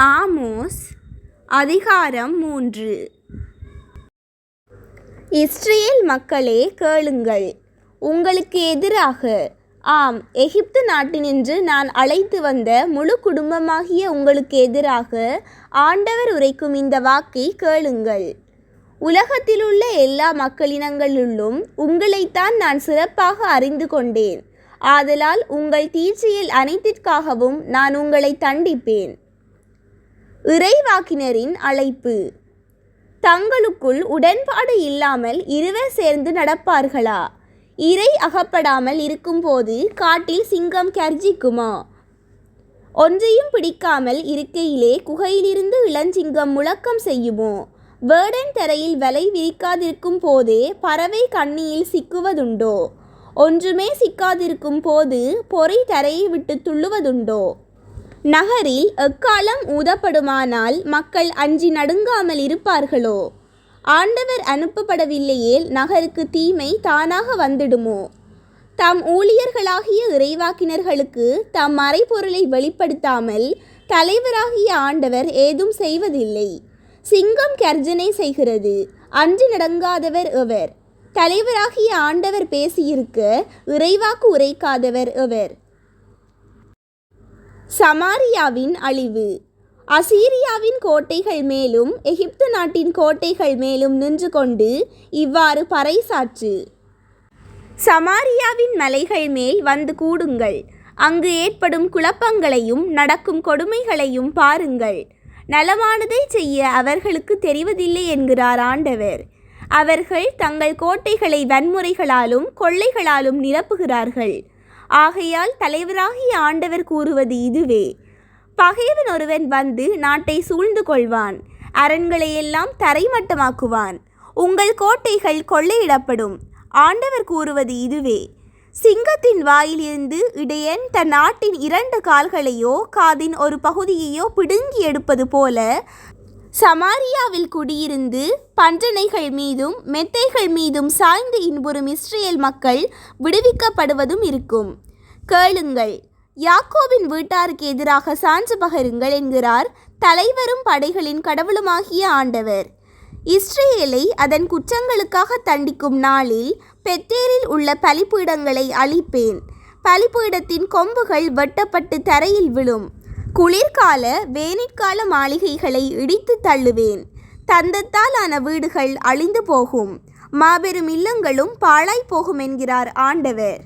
Amos அதிகாரம் 3. Israel மக்களே கேளுங்கள், உங்களுக்கு எதிராக, ஆம், எகிப்து நாட்டினின்று நான் அழைத்து வந்த முழு குடும்பமாகிய உங்களுக்கு எதிராக ஆண்டவர் உரைக்கும் இந்த வாக்கை கேளுங்கள். உலகத்திலுள்ள எல்லா மக்களினங்களுள்ளும் உங்களைத்தான் நான் சிறப்பாக அறிந்து கொண்டேன். ஆதலால் உங்கள் தீட்சியில் அனைத்திற்காகவும் நான் உங்களை தண்டிப்பேன். இறைவாக்கினரின் அழைப்பு. தங்களுக்குள் உடன்பாடு இல்லாமல் இருவர் சேர்ந்து நடப்பார்களா? இரை அகப்படாமல் இருக்கும்போது காட்டில் சிங்கம் கர்ஜிக்குமா? ஒன்றையும் பிடிக்காமல் இருக்கையிலே குகையிலிருந்து இளஞ்சிங்கம் முழக்கம் செய்யுமோ? வேடன் தரையில் வலை விரிக்காதிருக்கும் போதே பறவை கண்ணியில் சிக்குவதுண்டோ? ஒன்றுமே சிக்காதிருக்கும் போது பொறை தரையை விட்டு துள்ளுவதுண்டோ? நகரில் எக்காலம் ஊதப்படுமானால் மக்கள் அஞ்சி நடுங்காமல் இருப்பார்களோ? ஆண்டவர் அனுப்பப்படவில்லையேல் நகருக்கு தீமை தானாக வந்துடுமோ? தம் ஊழியர்களாகிய இறைவாக்கினர்களுக்கு தம் மறைபொருளை வெளிப்படுத்தாமல் தலைவராகிய ஆண்டவர் ஏதும் செய்வதில்லை. சிங்கம் கர்ஜனை செய்கிறது, அஞ்சி நடங்காதவர் எவர்? தலைவராகிய ஆண்டவர் பேசியிருக்க இறைவாக்கு உரைக்காதவர் எவர்? சமாரியாவின் அழிவு. அசீரியாவின் கோட்டைகள் மேலும் எகிப்து நாட்டின் கோட்டைகள் மேலும் நின்று கொண்டு இவ்வாறு பறைசாற்று. சமாரியாவின் மலைகள் மேல் வந்து கூடுங்கள், அங்கு ஏற்படும் குழப்பங்களையும் நடக்கும் கொடுமைகளையும் பாருங்கள். நலமானதை செய்ய அவர்களுக்கு தெரிவதில்லை என்கிறார் ஆண்டவர். அவர்கள் தங்கள் கோட்டைகளை வன்முறைகளாலும் கொள்ளைகளாலும் நிரப்புகிறார்கள். ஆகையால் தலைவராகிய ஆண்டவர் கூறுவது இதுவே: பகைவன் ஒருவன் வந்து நாட்டை சூழ்ந்து கொள்வான், அரண்களையெல்லாம் தரைமட்டமாக்குவான், உங்கள் கோட்டைகள் கொள்ளையிடப்படும். ஆண்டவர் கூறுவது இதுவே: சிங்கத்தின் வாயிலிருந்து இடையன் தன் நாட்டின் 2 கால்களையோ காதின் ஒரு பகுதியையோ பிடுங்கி எடுப்பது போல சமாரியாவில் குடியிருந்து பன்றனைகள் மீதும் மெத்தைகள் மீதும் சாய்ந்து இன்புறும் இஸ்ரேல் மக்கள் விடுவிக்கப்படுவதும் இருக்கும். கேளுங்கள், யாக்கோபின் வீட்டாருக்கு எதிராக சான்று பகருங்கள் என்கிறார் தலைவரும் படைகளின் கடவுளுமாகிய ஆண்டவர். இஸ்ரேலை அதன் குற்றங்களுக்காக தண்டிக்கும் நாளில் பெத்தேலில் உள்ள பலிபீடங்களை அழிப்பேன். பலிபீடத்தின் கொம்புகள் வெட்டப்பட்டு தரையில் விழும். குளிர்கால வேனிற்கால மாளிகைகளை இடித்து தள்ளுவேன். தந்தத்தால் ஆன வீடுகள் அழிந்து போகும், மாபெரும் இல்லங்களும் பாழாய் போகும் என்கிறார் ஆண்டவர்.